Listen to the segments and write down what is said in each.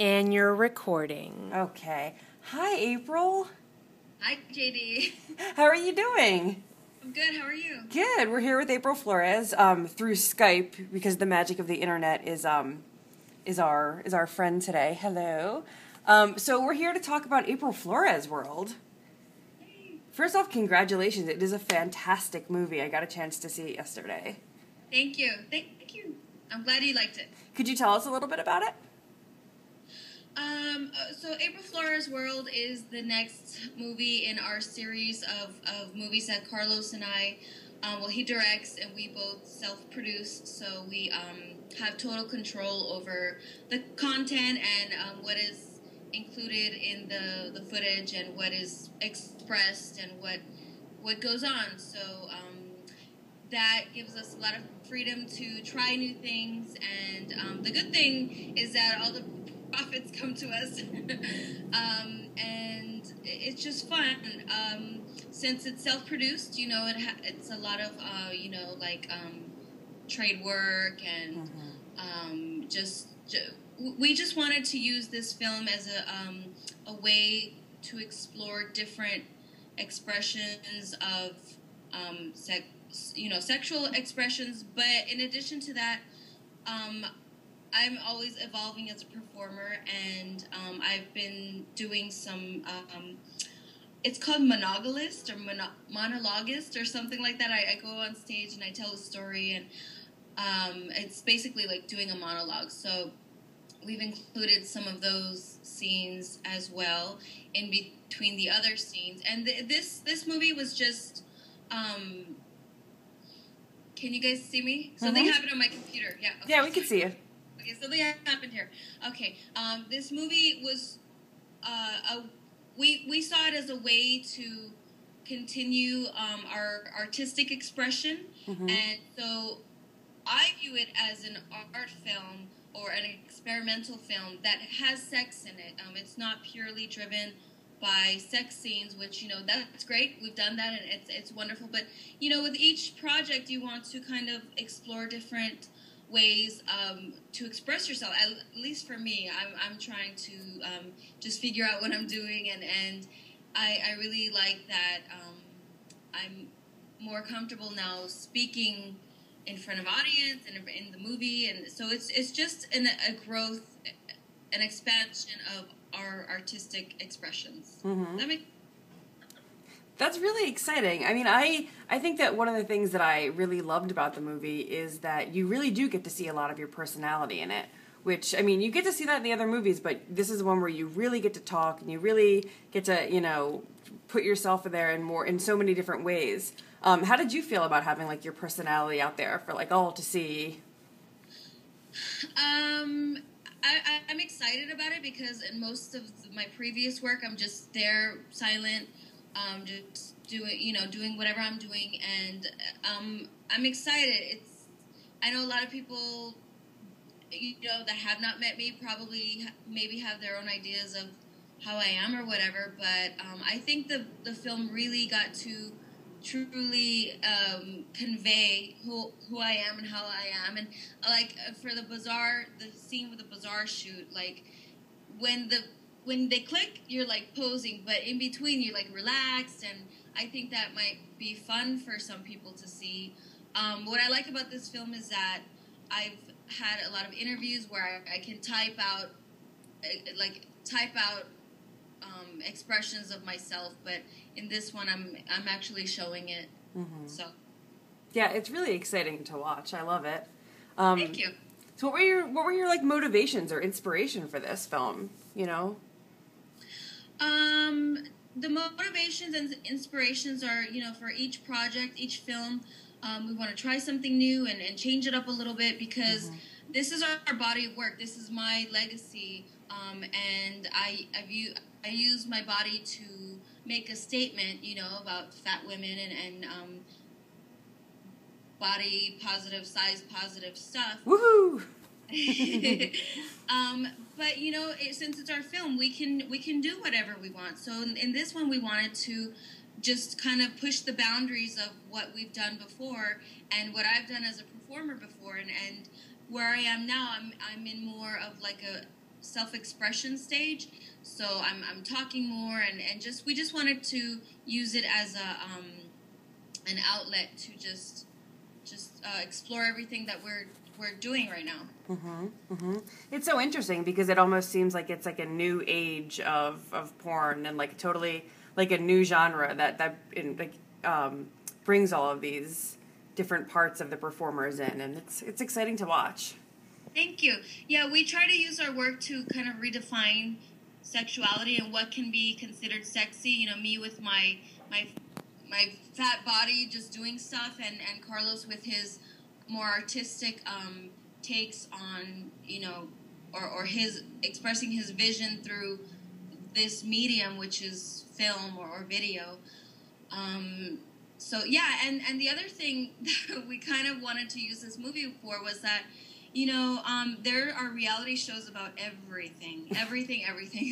And you're recording. Okay. Hi, April. Hi, JD. How are you doing? I'm good. How are you? Good. We're here with April Flores through Skype because the magic of the internet is our friend today. Hello. So we're here to talk about April Flores World. First off, congratulations. It is a fantastic movie. I got a chance to see it yesterday. Thank you. Thank you. I'm glad you liked it. Could you tell us a little bit about it? So April Flores World is the next movie in our series of movies that Carlos and I, he directs and we both self-produce, so we have total control over the content and what is included in the footage and what is expressed and what goes on. So that gives us a lot of freedom to try new things, and the good thing is that all the profits come to us, and it's just fun. Since it's self-produced, it's a lot of trade work and we just wanted to use this film as a way to explore different expressions of sexual expressions, but in addition to that, I'm always evolving as a performer, and I've been doing some, it's called monologist or monologist or something like that. I go on stage and I tell a story, and it's basically like doing a monologue. So we've included some of those scenes as well in between the other scenes. And this movie was just, can you guys see me? Something happened on my computer. Yeah. Okay. Yeah, we can see you. Okay, something happened here. Okay, this movie was, we saw it as a way to continue our artistic expression, and so I view it as an art film or an experimental film that has sex in it. It's not purely driven by sex scenes, which, that's great. We've done that, and it's wonderful. But, with each project, you want to kind of explore different ways to express yourself. At least for me, I'm trying to just figure out what I'm doing, and I really like that I'm more comfortable now speaking in front of audience and in the movie, and so it's just a growth, an expansion of our artistic expressions. That's really exciting. I mean, I think that one of the things that I really loved about the movie is that you really do get to see a lot of your personality in it, which, I mean, you get to see that in the other movies, but this is one where you really get to talk and you really get to, put yourself in there in so many different ways. How did you feel about having, your personality out there for, all to see? I'm excited about it because in most of my previous work, I'm just there, silent, just doing whatever I'm doing, and I'm excited. I know a lot of people, that have not met me probably maybe have their own ideas of how I am or whatever, but I think the film really got to truly convey who I am and how I am, and for the scene with the bazaar shoot, when they click, you're posing, but in between you're relaxed, and I think that might be fun for some people to see. What I like about this film is that I've had a lot of interviews where I can type out expressions of myself, but in this one I'm actually showing it. So yeah, it's really exciting to watch. I love it. Thank you. So what were your motivations or inspiration for this film? The motivations and inspirations are, for each project, each film, we want to try something new and change it up a little bit because this is our body of work. This is my legacy, and I use my body to make a statement, about fat women and body positive, size positive stuff. Woohoo! But since it's our film, we can do whatever we want. So in this one, we wanted to just kind of push the boundaries of what we've done before and what I've done as a performer before, and where I am now, I'm in more of self-expression stage. So I'm talking more, and we just wanted to use it as an outlet to just explore everything that we're doing right now. It's so interesting because it almost seems like it's like a new age of porn, and like totally like a new genre that brings all of these different parts of the performers in, and it's exciting to watch. Thank you. Yeah, we try to use our work to kind of redefine sexuality and what can be considered sexy. You know, me with my fat body just doing stuff, and Carlos with his more artistic takes on, you know, or his expressing his vision through this medium, which is film or video. So yeah, and the other thing that we kind of wanted to use this movie for was that, you know, there are reality shows about everything.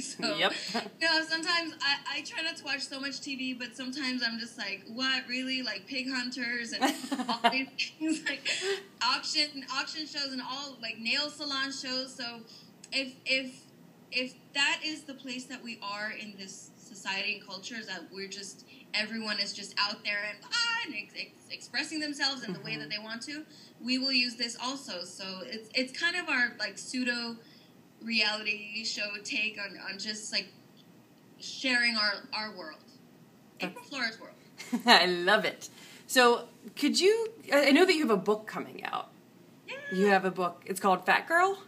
So, yep. You know, sometimes I try not to watch so much TV, but sometimes I'm just like, what, really? Like Pig Hunters and all these things, like auction shows and all, like nail salon shows. So if that is the place that we are in this society and culture, is that everyone is just out there and expressing themselves in the way that they want to, we will use this also. So it's kind of our like pseudo reality show take on just like sharing our world. April Flores World. I love it. So could you, I know that you have a book coming out. Yeah. You have a book. It's called Fat Girl?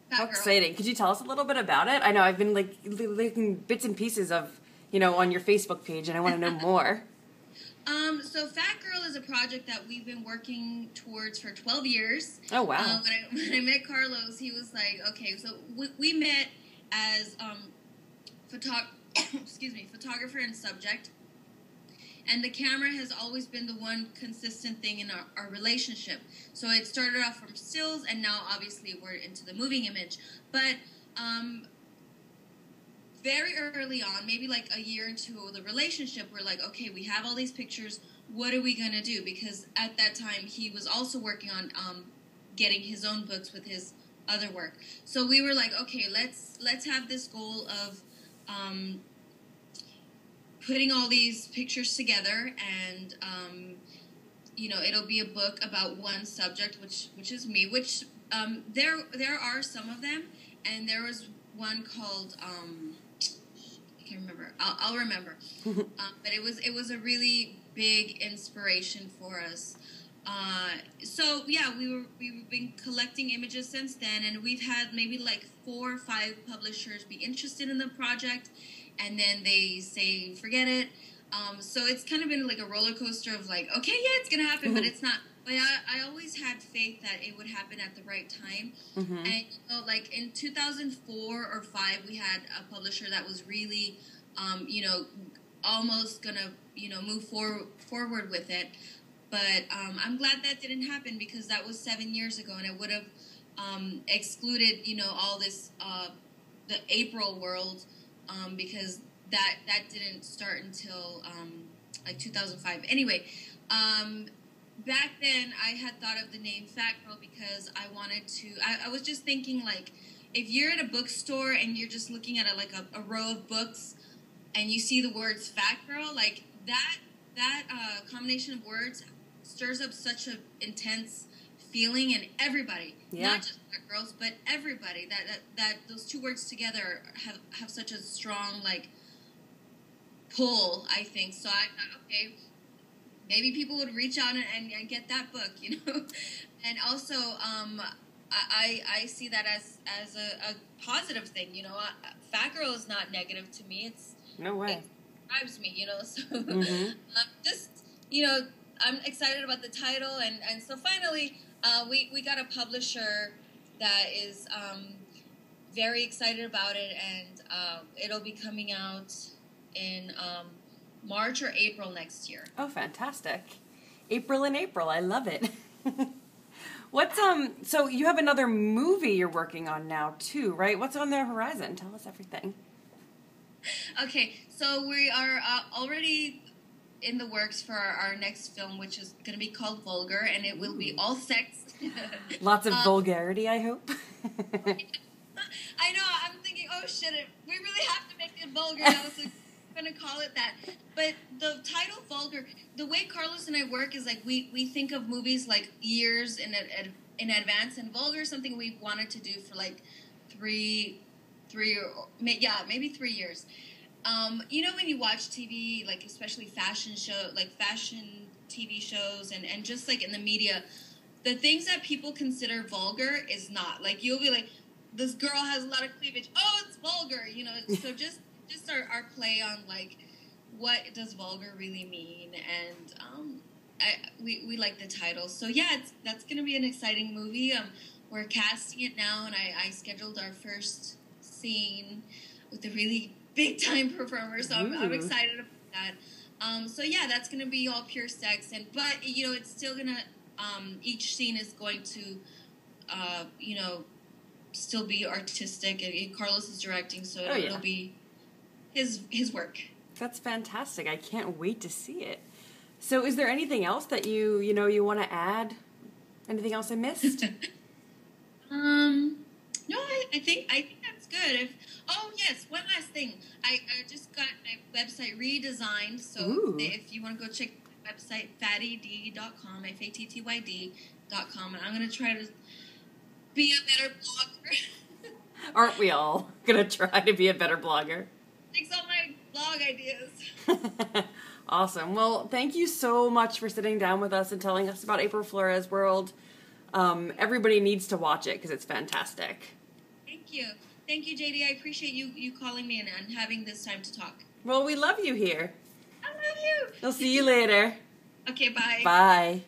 How exciting. Could you tell us a little bit about it? I know I've been like looking bits and pieces of, you know, on your Facebook page, and I want to know more. So Fat Girl is a project that we've been working towards for 12 years. Oh, wow. When I met Carlos, he was like, okay, so we met as photographer and subject. And the camera has always been the one consistent thing in our relationship. So it started off from stills, and now obviously we're into the moving image. But very early on, maybe like a year into the relationship, we're like, okay, we have all these pictures. What are we going to do? Because at that time, he was also working on getting his own books with his other work. So we were like, okay, let's have this goal of putting all these pictures together, and you know, it'll be a book about one subject, which is me. Which there are some of them, and there was one called I can't remember. I'll remember. But it was a really big inspiration for us. So yeah, we've been collecting images since then, and we've had maybe like 4 or 5 publishers be interested in the project, and then they say forget it. So it's kind of been like a roller coaster of like, okay, yeah, it's gonna happen, but it's not. But I always had faith that it would happen at the right time. And you know, like in 2004 or 5, we had a publisher that was really, you know, almost gonna, you know, move forward with it. But I'm glad that didn't happen, because that was 7 years ago, and it would have excluded, you know, all this the April World, because that didn't start until like 2005. Anyway. Back then, I had thought of the name Fat Girl because I wanted to. I was just thinking, like, if you're at a bookstore and you're just looking at a row of books, and you see the words "Fat Girl," like that combination of words stirs up such an intense feeling in everybody, not just fat girls, but everybody. That those two words together have such a strong like pull, I think. So I thought, okay, maybe people would reach out and get that book, you know. And also, I see that as a positive thing, you know. Fat Girl is not negative to me. No way. It describes me, you know. So just, you know, I'm excited about the title, and so finally, we got a publisher that is very excited about it, and it'll be coming out in March or April next year. Oh, fantastic. April and April. I love it. What's so you have another movie you're working on now too, right? What's on the horizon? Tell us everything. Okay, so we are already in the works for our next film, which is going to be called Vulgar, and it will be all sex. Lots of vulgarity, I hope. I know, I'm oh shit, we really have to make it vulgar now, so I'm going to call it that. But the title vulgar, the way Carlos and I work is like we think of movies like years in advance, and vulgar is something we've wanted to do for like maybe 3 years. You know, when you watch TV, like especially fashion TV shows and just like in the media, the things that people consider vulgar is not. Like, you'll be like, this girl has a lot of cleavage. Oh, it's vulgar, you know. So just our play on like, what does vulgar really mean? And we like the title. So yeah, that's going to be an exciting movie. We're casting it now, and I scheduled our first scene with a really big time performer. So I'm excited about that. So yeah, that's going to be all pure sex, but you know, it's still gonna each scene is going to you know, still be artistic. And Carlos is directing, so it'll be his work. That's fantastic. I can't wait to see it. So is there anything else that you want to add? Anything else I missed? No, I think that's good. Oh yes, one last thing. I just got my website redesigned, so if you want to go check the website, fattyd.com, FATTYD.com, and I'm going to try to be a better blogger. Aren't we all going to try to be a better blogger? Thanks all my blog ideas. Awesome. Well, thank you so much for sitting down with us and telling us about April Flores World. Everybody needs to watch it because it's fantastic. Thank you. Thank you, JD. I appreciate you calling me and having this time to talk. Well, we love you here. I love you. We'll see you later. Okay, bye. Bye.